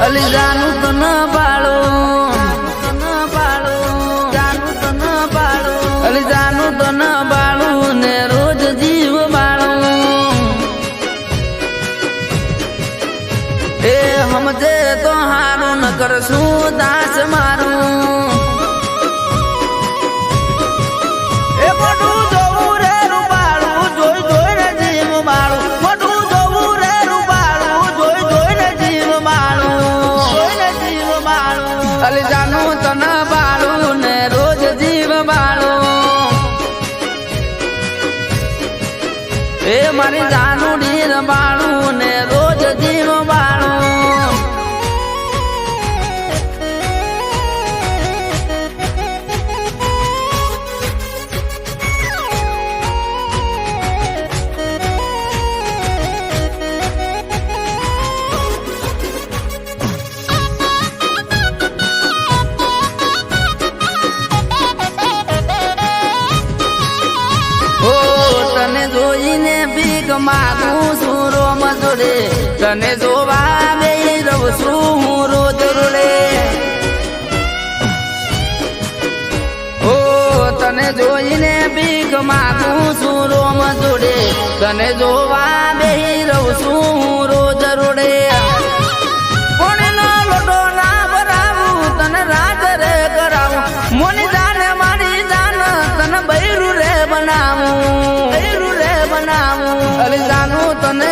અલી જાનું તો ન બાળું અલી જાનું તો ન બાળું ને રોજ જીવ બાળું એ સમજે તો હારું ન કરશું દાસ મારું એ મોટું જોવું રે રૂપાળું જોઈ જોઈને જીવ બાળું મોટું જોવું રે રૂપાળું જોઈ જોઈને જીવ બાળું અલી જાનું તો ન બાળું ને રોજ જીવ બાળું એ મારી જાનું નીર બાળું ને રોજ જીવ બાળું તને જોઈને ભીખ માગું છું રોમ જોડે તને જોવા બેહી રહું છું હું રોજ રોડે ઓ તને જોઈને ભીખ માગું છું રોમ જોડે તને જોવા બેહી રહું છું હું રોજ રોડે કોણનો લોટો ના ભરાવું તને રાત રે કરાવું મોની જાને મારી જાન તને બૈરું રે બનાવું અલી જાનું તને